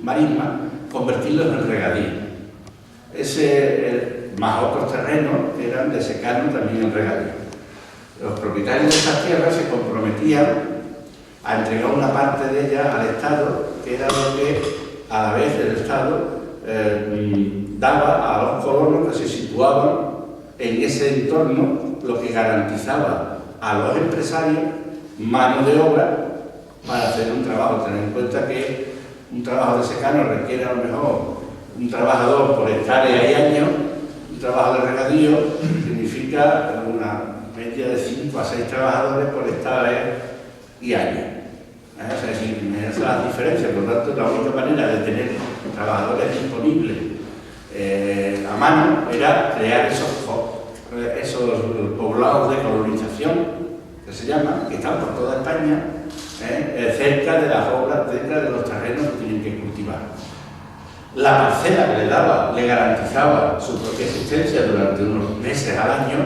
marisma, convertirlos en regadío. Más otros terrenos eran de secano también en regadío. Los propietarios de estas tierras se comprometían a entregar una parte de ellas al Estado, que era lo que a la vez el Estado daba a los colonos que se situaban en ese entorno, lo que garantizaba a los empresarios mano de obra para hacer un trabajo. Tener en cuenta que un trabajo de secano requiere a lo mejor un trabajador por hectárea y año. Un trabajo de regadío significa una media de 5 a 6 trabajadores por hectárea y año. O sea, esa es la diferencia. Por lo tanto, la única manera de tener trabajadores disponibles a mano era crear esos poblados de colonización, que se llaman, que están por toda España, cerca de las obras, cerca de los terrenos que tienen que cultivar. La parcela que le garantizaba su propia existencia durante unos meses al año,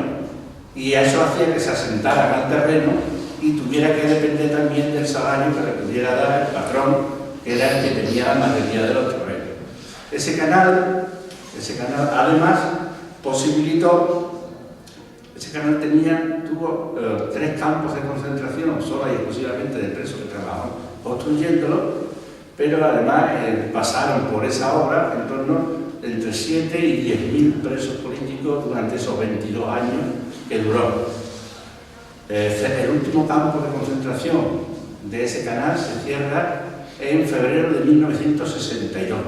y eso hacía que se asentaran al terreno y tuviera que depender también del salario que le pudiera dar el patrón, que era el que tenía la mayoría de los terrenos. Ese canal además posibilitó, ese canal tuvo 3 campos de concentración, solo y exclusivamente de presos que trabajaban construyéndolo, pero además pasaron por esa obra en torno entre 7 y 10.000 presos políticos durante esos 22 años que duró. El último campo de concentración de ese canal se cierra en febrero de 1962.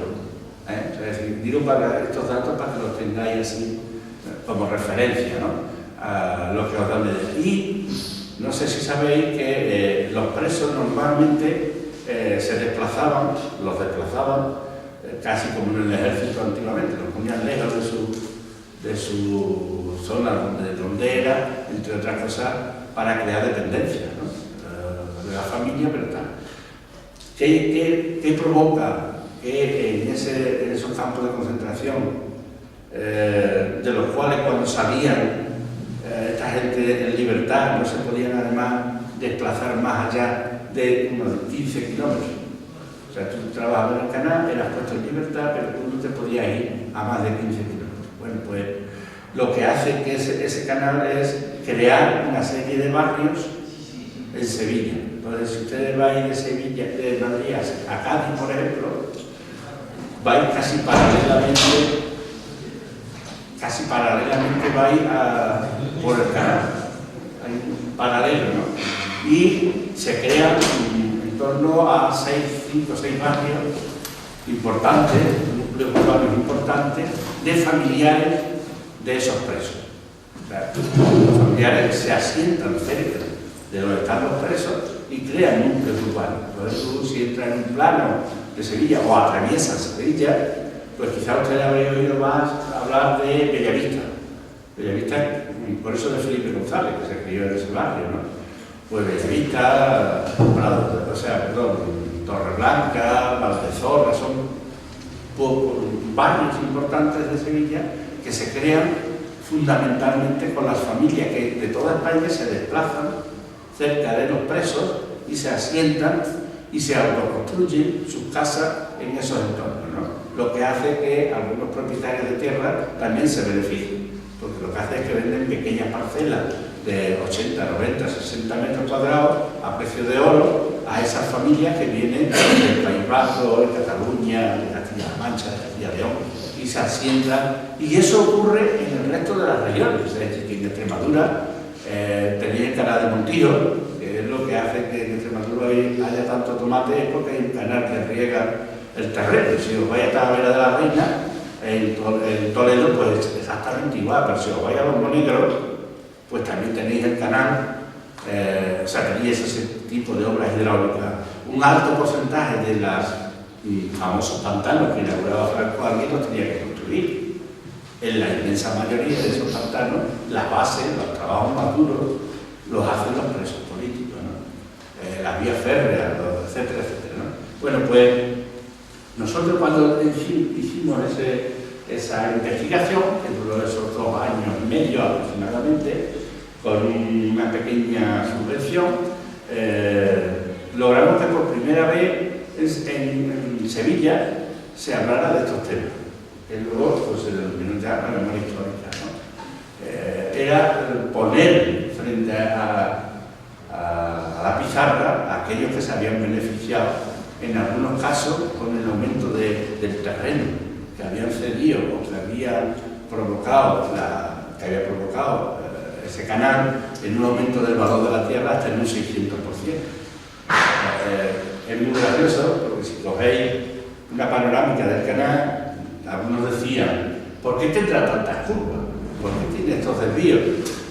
Es decir, digo estos datos para que los tengáis así como referencia, ¿no? A lo que os dan de idea. Y no sé si sabéis que los presos normalmente se desplazaban, casi como en el ejército antiguamente, los ponían lejos de su zona donde era, entre otras cosas, para crear dependencia, ¿no? De la familia, pero tal. ¿Qué provoca que en esos campos de concentración, de los cuales cuando salían esta gente en libertad no se podían además desplazar más allá de unos 15 kilómetros? O sea, tú trabajabas en el canal, eras puesto en libertad, pero tú no te podías ir a más de 15 kilómetros. Bueno, pues lo que hace que ese canal es crear una serie de barrios en Sevilla. Entonces, si ustedes vais de Sevilla, de Madrid a Cádiz, por ejemplo, vais casi paralelamente vais por el canal, hay un paralelo, ¿no? Y se crean en torno a 5 o 6 barrios importantes, núcleos urbanos importantes, de familiares de esos presos. O sea, los familiares se asientan cerca de donde están los presos y crean núcleos urbanos. Entonces tú, si entras en un plano de Sevilla o atraviesas Sevilla, pues quizá usted habría oído más hablar de Bellavista. Bellavista, por eso de Felipe González, que se crió en ese barrio, ¿no? Pues Bellavista, Torreblanca, Valdezorra, son barrios importantes de Sevilla que se crean fundamentalmente con las familias que de toda España se desplazan cerca de los presos y se asientan y se autoconstruyen sus casas en esos entornos, ¿no? Lo que hace que algunos propietarios de tierra también se beneficien, porque lo que hace es que venden pequeñas parcelas de 80, 90, 60 metros cuadrados a precio de oro a esas familias que vienen del País Vasco, de Cataluña, de Castilla-La Mancha, de Castilla y León, y se asientan. Y eso ocurre en el resto de las regiones, es decir, que en Extremadura tenéis el canal de Montijo, que es lo que hace que en Extremadura haya tanto tomate, es porque hay un canal que riega el terreno. Si os vais a Talavera de la Reina, en Toledo, pues exactamente igual, pero si os vais a Los Monegros, pues también tenéis el canal, tenéis ese tipo de obras hidráulicas. Un alto porcentaje de los famosos pantanos que inauguraba Franco alguien los tenía que construir. En la inmensa mayoría de esos pantanos, las bases, los trabajos más duros, los hacen los presos políticos, ¿no? Las vías férreas, etcétera, etcétera, ¿no? Bueno, pues nosotros cuando hicimos esa investigación, que duró esos 2 años y medio aproximadamente, con una pequeña subvención, logramos que por primera vez en en Sevilla se hablara de estos temas, que luego pues, se denominó ya la memoria histórica, ¿no? Era poner frente a la pizarra a aquellos que se habían beneficiado, en algunos casos con el aumento del terreno, que habían cedido o que había provocado ese canal en un aumento del valor de la tierra hasta en un 600%. Es muy gracioso porque si cogéis una panorámica del canal, algunos decían, ¿por qué tendrá tantas curvas? ¿Por qué tiene estos desvíos?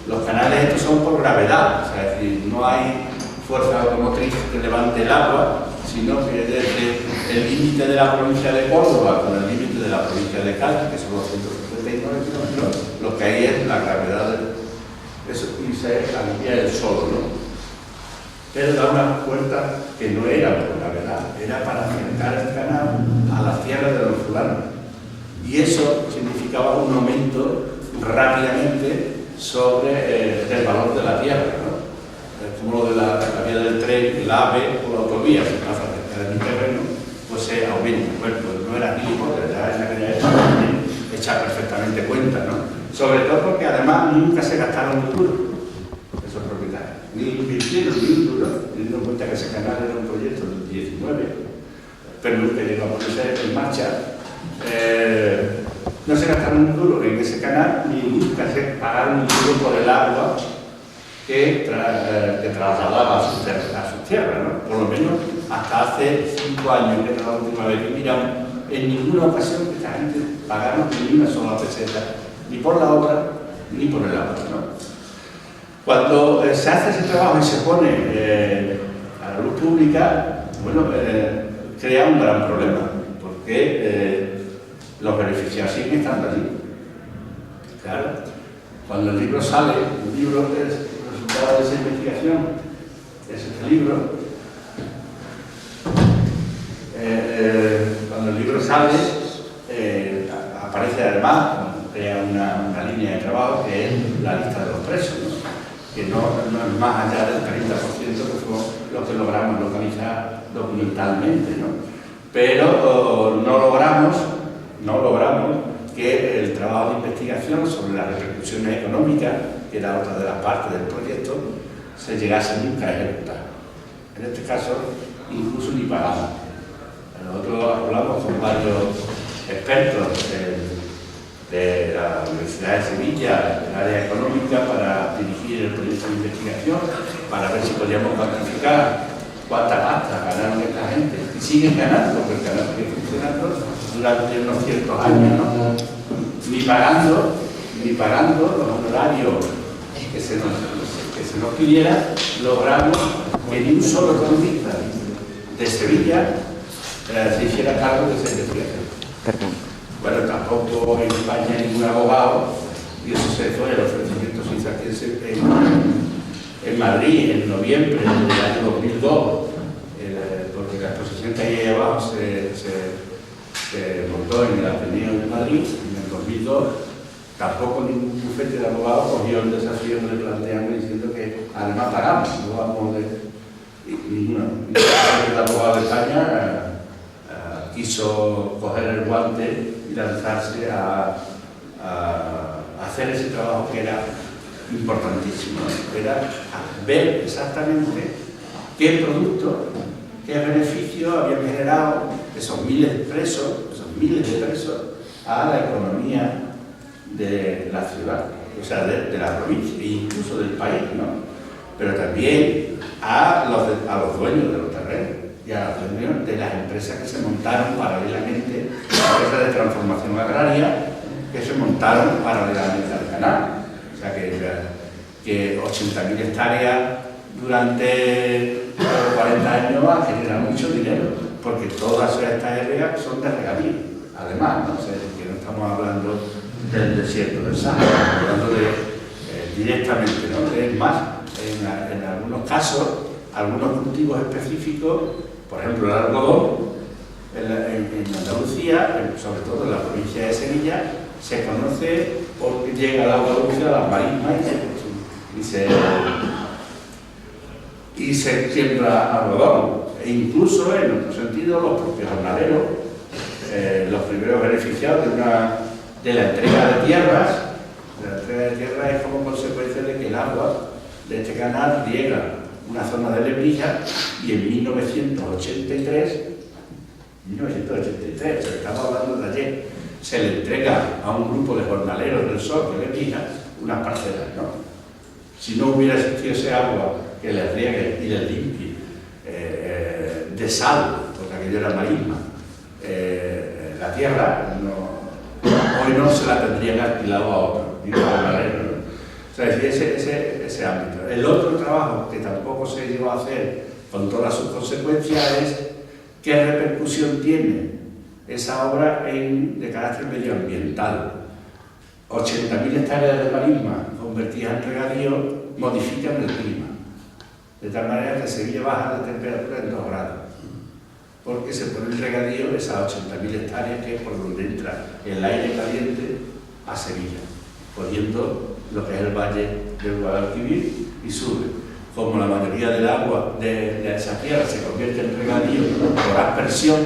Los canales estos son por gravedad, o sea, es decir, no hay fuerza automotriz que levante el agua, sino que desde el límite de la provincia de Córdoba con el límite de la provincia de Cádiz, que son los 179 kilómetros, lo que hay es la gravedad de eso, y se alivia el solo, ¿no? Pero da una cuenta que no era por gravedad, era para acercar el canal a las tierras de los fulanos. Y eso significaba un aumento rápidamente sobre el valor de la tierra, ¿no? Como lo de la vía del tren, el AVE o la autovía, se pasa cerca de mi terreno, pues se aumenta. Bueno, pues no era mínimo, ya en aquella época echar perfectamente cuenta, ¿no? Sobre todo porque además nunca se gastaron un duro esos propietarios, ni invirtieron ni un duro, teniendo en cuenta que ese canal era un proyecto del 19, pero nunca llegó a ponerse en marcha. No se gastaron un duro en ese canal, ni nunca se pagaron un duro por el agua que trasladaba a sus tierras, ¿no? Por lo menos hasta hace 5 años, que era la última vez que miramos, en ninguna ocasión que esta gente pagaron ni una sola peseta, ni por la obra, ni por el agua, ¿no? Cuando se hace ese trabajo y se pone a la luz pública, bueno, crea un gran problema, porque los beneficiados siguen estando allí. Claro, cuando el libro sale, el libro es el resultado de esa investigación, es este libro. Cuando el libro sale, aparece además, crea una línea de trabajo que es la lista de los presos, ¿no? Que no es más allá del 30%, que fue lo que logramos localizar documentalmente, ¿no? Pero no logramos que el trabajo de investigación sobre las repercusiones económicas, que era otra de las partes del proyecto, se llegase nunca a ejecutar. En este caso, incluso ni pagamos. Nosotros hablamos con varios expertos de la Universidad de Sevilla, del área económica, para dirigir el proyecto de investigación, para ver si podíamos cuantificar cuánta pasta ganaron esta gente. Y siguen ganando, porque el canal sigue funcionando durante unos ciertos años, ¿no? Ni pagando los honorarios que se nos pidiera, logramos que ni un solo economista de Sevilla se hiciera cargo de esa investigación. Bueno, tampoco en España hay ningún abogado, y eso se fue el ofrecimiento se hizo aquí en Madrid en noviembre del año 2002, porque la exposición que hay ahí abajo se montó en el Ateneo de Madrid en el 2002. Tampoco ningún bufete de abogados cogió el desafío que le planteamos diciendo que además pagamos, no vamos ningún abogado de España quiso coger el guante y lanzarse a hacer ese trabajo que era importantísimo, era ver exactamente qué producto, qué beneficio habían generado esos miles de presos a la economía de la ciudad, o sea, de la provincia e incluso del país, ¿no? Pero también a los dueños de los terrenos y a los dueños de las empresas que se montaron paralelamente, empresas de transformación agraria que se montaron paralelamente al canal. O sea que 80.000 hectáreas durante 40 años va a generar mucho dinero, porque todas estas áreas son de regadío, además, ¿no? O sea, que no estamos hablando del desierto del Sahara, estamos hablando de directamente, ¿no? Es más, en algunos casos, algunos cultivos específicos, por ejemplo el algodón, en Andalucía, sobre todo en la provincia de Sevilla, se conoce porque llega el agua dulce a las marismas y se siembra algodón. E incluso, en otro sentido, los propios jornaleros beneficiado de la entrega de tierras. La entrega de tierras es como consecuencia de que el agua de este canal riega una zona de Lebrija y en 1983, estamos hablando de ayer, se le entrega a un grupo de jornaleros del Sol de Lebrija unas parcelas, ¿no? Si no hubiera existido ese agua que les riegue y les limpie de sal, porque aquello era marisma, la tierra hoy no se la tendrían alquilado a otro, digo a jornaleros, ¿no? O sea, ese ámbito. El otro trabajo que tampoco se llegó a hacer con todas sus consecuencias es qué repercusión tiene esa obra de carácter medioambiental. 80.000 hectáreas de marisma convertidas en regadío modifican el clima, de tal manera que Sevilla baja de temperatura en 2 grados, porque se pone el regadío esas 80.000 hectáreas que es por donde entra el aire caliente a Sevilla, poniendo lo que es el valle del Guadalquivir y sube. Como la mayoría del agua de esa tierra se convierte en regadío por aspersión,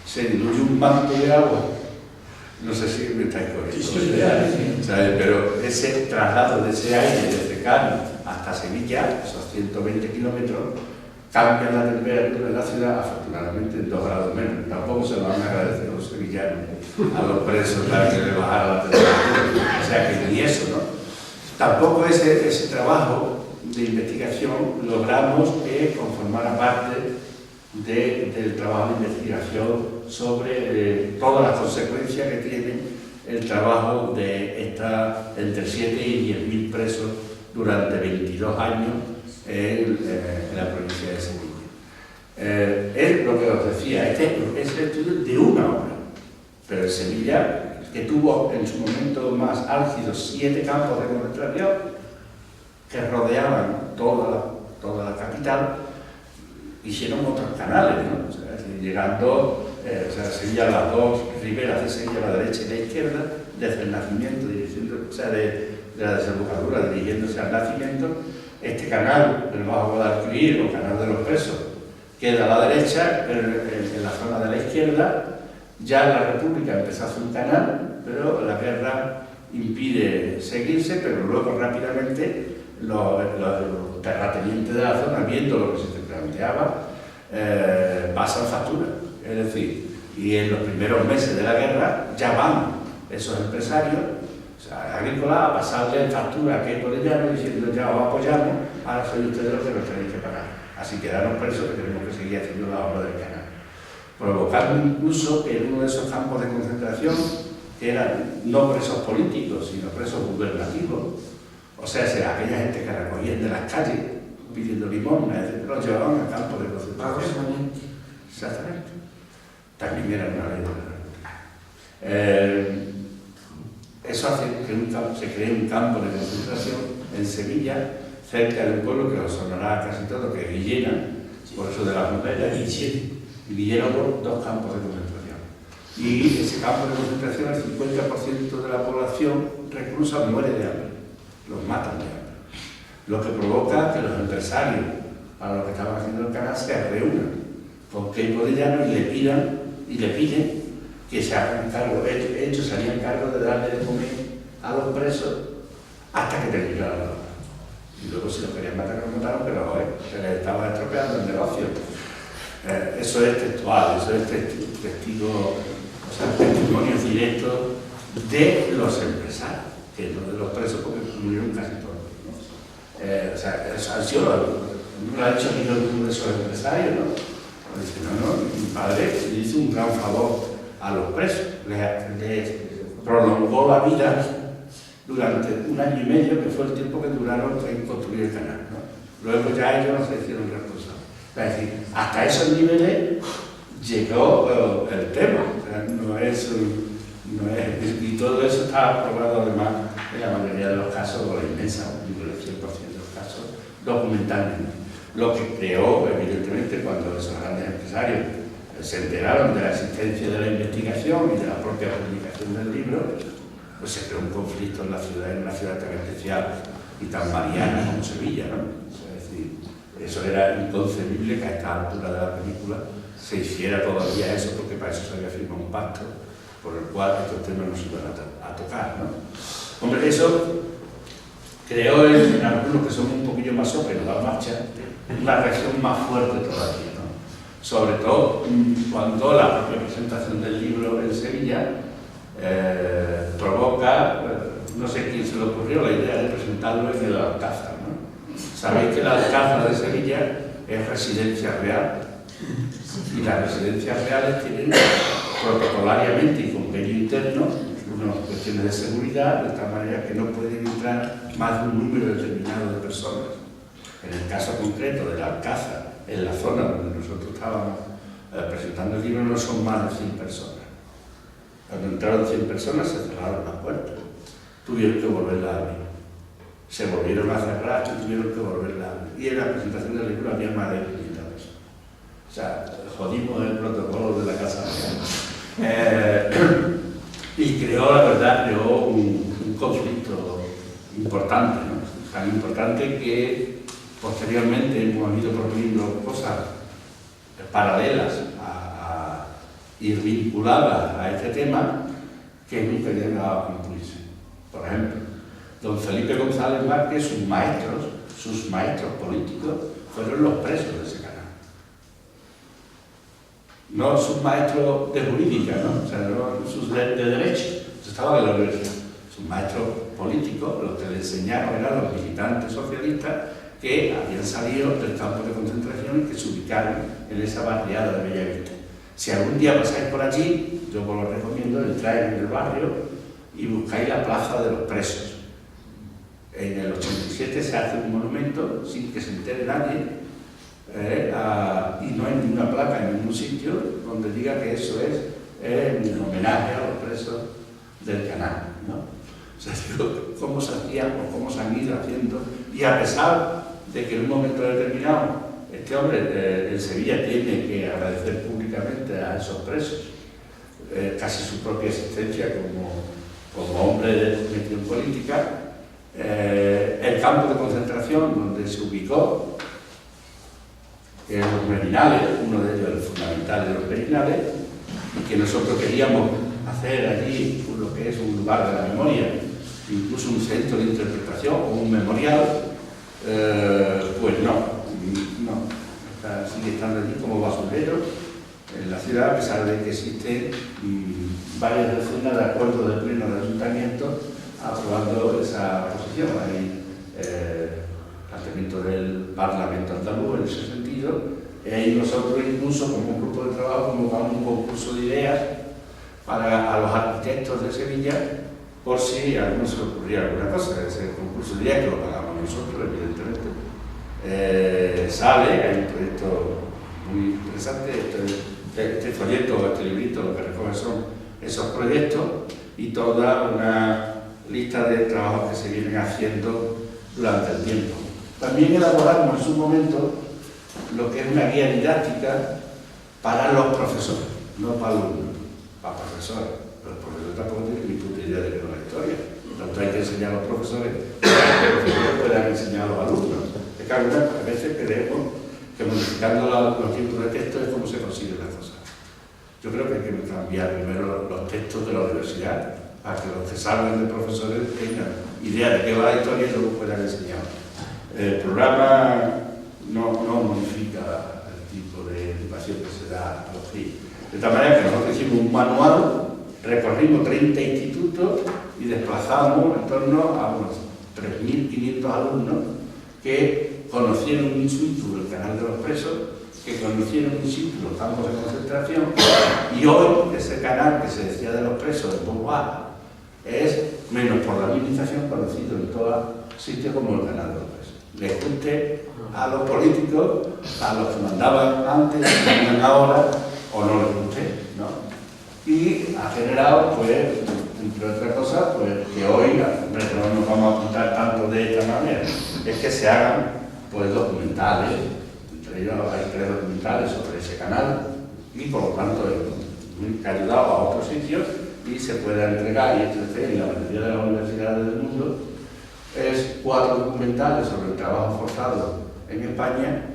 se diluye un manto de agua. No sé si me estáis corriendo. Pero ese traslado de ese aire desde Cádiz hasta Sevilla, esos 120 kilómetros, cambia la temperatura de la ciudad afortunadamente en 2 grados menos. Tampoco se lo van a agradecer a los sevillanos, a los presos para que le bajara la temperatura. O sea que ni eso, ¿no? Tampoco ese trabajo de investigación logramos que conformara parte del trabajo de investigación sobre todas las consecuencias que tiene el trabajo de estar entre 7 y 10.000 presos durante 22 años en la provincia de Sevilla. Es lo que os decía, este es el estudio de una obra, pero en Sevilla, que tuvo en su momento más álgido 7 campos de concentración que rodeaban toda la capital, hicieron otros canales, ¿no? O sea, llegando, Sevilla a las 2 riberas de Sevilla, a la derecha y la izquierda, desde el nacimiento, de la desembocadura dirigiéndose al nacimiento. Este canal, el Bajo Guadalquivir, o canal de los Presos, queda a la derecha, pero en la zona de la izquierda. Ya la República empezó a hacer un canal, pero la guerra impide seguirse, pero luego rápidamente los terratenientes de la zona, viendo lo que se planteaba, pasan factura. Es decir, y en los primeros meses de la guerra ya van esos empresarios, o sea, agrícolas, a pasarle en factura a Queipo de Llano diciendo ya os apoyamos, ahora sois ustedes los que nos tenéis que pagar. Así quedaron presos que tenemos que seguir haciendo la obra del canal. Provocando incluso que en uno de esos campos de concentración, que eran no presos políticos, sino presos gubernativos, o sea, aquella gente que recogían de las calles pidiendo limosna, los llevaban al campo de concentración. Exactamente. También era una ley de la República. Eso hace que se cree un campo de concentración en Sevilla, cerca de un pueblo que os sonará casi todo, que es Villena, por eso de las novelas, y Villena por 2 campos de concentración. Y ese campo de concentración, el 50% de la población reclusa muere de hambre, los matan de hambre. Lo que provoca que los empresarios, para los que estaban haciendo el canal, se reúnan con Queipo de Llano y le piden que se hagan cargo. Ellos se harían cargo de darle de comer a los presos hasta que terminara la obra. Y luego si los querían matar, los mataron, pero se les estaba estropeando el negocio. Eso es textual, eso es testigo, o sea, testimonios directos de los empresarios, que no de los presos, porque murieron casi todos, ¿no? O sea, no lo ha dicho ninguno de esos empresarios, ¿no? Dice, no, mi padre le hizo un gran favor a los presos, les prolongó la vida durante 1 año y medio, que fue el tiempo que duraron en construir el canal, ¿no? Luego ya ellos no se hicieron responsables. Es decir, hasta esos niveles llegó el tema, o sea, y todo eso está aprobado además en la mayoría de los casos, o la inmensa, digo, el 100% de los casos, documentalmente. Lo que creó, evidentemente, cuando esos grandes empresarios se enteraron de la existencia de la investigación y de la propia publicación del libro, pues se creó un conflicto en la ciudad, en una ciudad tan especial y tan mariana como Sevilla, ¿no? Es decir, eso era inconcebible que a esta altura de la película se hiciera todavía eso, porque para eso se había firmado un pacto por el cual estos temas no se iban a tocar, ¿no? Hombre, eso creó en algunos que somos un poquillo más óperos a la marcha una reacción más fuerte todavía, ¿no? Sobre todo cuando la propia presentación del libro en Sevilla provoca, no sé quién se le ocurrió la idea de presentarlo en el Alcázar, ¿no? Sabéis que el Alcázar de Sevilla es residencia real, y las residencias reales tienen protocolariamente y convenio interno unas cuestiones de seguridad, de tal manera que no pueden entrar más de un número determinado de personas. En el caso concreto del Alcázar, en la zona donde nosotros estábamos presentando el libro, no son más de 100 personas. Cuando entraron 100 personas se cerraron las puertas, tuvieron que volverlas a abrir. Se volvieron a cerrar y tuvieron que volverlas a abrir. Y en la presentación del libro había más de 500 personas. O sea, jodimos el protocolo de la Casa Real. Y creó, la verdad, un conflicto importante, ¿no? Tan importante que posteriormente hemos ido proponiendo cosas paralelas y vinculadas a este tema que nunca han llegado a concluirse. Por ejemplo, don Felipe González Márquez, sus maestros políticos, fueron los presos de ese canal. No sus maestros de jurídica, ¿no? O sea, no sus de derecho, estaba en la universidad. Sus maestros políticos, los que le enseñaron eran los militantes socialistas que habían salido del campo de concentración y que se ubicaron en esa barriada de Bellavista. Si algún día pasáis por allí, yo os lo recomiendo, entráis en el barrio y buscáis la plaza de los presos. En el 87 se hace un monumento sin que se entere nadie, y no hay ninguna placa en ningún sitio donde diga que eso es un homenaje a los presos del canal, ¿no? O sea, digo, cómo se hacían o cómo se han ido haciendo, y a pesar de que en un momento determinado este hombre en Sevilla tiene que agradecer públicamente a esos presos casi su propia existencia como hombre metido en política, el campo de concentración donde se ubicó, los Merinales, uno de ellos el fundamental de los Merinales, y que nosotros queríamos hacer allí lo que es un lugar de la memoria, incluso un centro de interpretación o un memorial, pues no, sigue estando allí como basurero en la ciudad, a pesar de que existen varias decenas de acuerdos del pleno del ayuntamiento aprobando esa posición. Hay planteamiento del Parlamento andaluz en ese sentido, y nosotros incluso como un grupo de trabajo convocamos un concurso de ideas para a los arquitectos de Sevilla, por si a alguno se le ocurría alguna cosa. Ese concurso de ideas que lo pagamos nosotros, evidentemente, sale, hay un proyecto muy interesante, este folleto, este librito, lo que recoge son esos proyectos y toda una lista de trabajos que se vienen haciendo durante el tiempo. También elaboramos en su momento lo que es una guía didáctica para los profesores, no para alumnos, para profesores. Los profesores tampoco tienen ni puta idea de qué es la historia. Tanto hay que enseñar a los profesores para que los profesores puedan enseñar a los alumnos. Es que a veces creemos que modificando los tiempos de texto es como se consiguen las cosas. Yo creo que hay que cambiar primero los textos de la universidad para que los que salgan de profesores tengan idea de qué va la historia y luego puedan enseñar. El programa no modifica el tipo de educación que se da a los CRI. De tal manera que nosotros hicimos un manual, recorrimos 30 institutos y desplazamos en torno a unos 3.500 alumnos que conocieron in situ el canal de los presos, que conocieron in situ los campos de concentración, y hoy ese canal que se decía de los presos de Beauvoir es, menos por la administración, conocido en todos sitios como el canal de los presos. Les guste a los políticos, a los que mandaban antes, que mandan ahora, o no les guste, ¿no? Y ha generado, pues, entre otras cosas, pues, que hoy, no nos vamos a apuntar tanto de esta manera, es que se hagan, pues, documentales, entre ellos hay 3 documentales sobre ese canal, y por lo tanto, que ha ayudado a otros sitios, y se puede entregar, y esto es en la mayoría de las universidades del mundo, es 4 documentales sobre el trabajo forzado en España,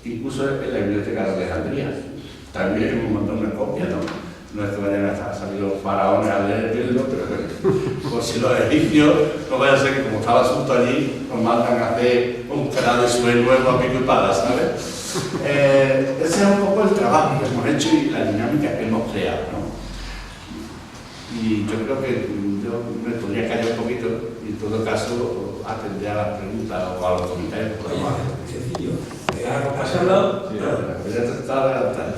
incluso en la Biblioteca de Alejandría. También hemos mandado una copia, ¿no? No es que vayan a salir faraones a leerlo, pero bueno, por si los egipcios, no vaya a ser que como estaba asunto allí, nos mandan a hacer un canal de suelo nuevo a pico y pala, ¿sabes? Ese es un poco el trabajo que hemos hecho y la dinámica que hemos creado, ¿no? Y yo creo que yo me podría callar un poquito y en todo caso atender a las preguntas o a los comentarios que podemos hacer. Sencillo. ¿Has hablado? Sí, ya te estaba adelantando.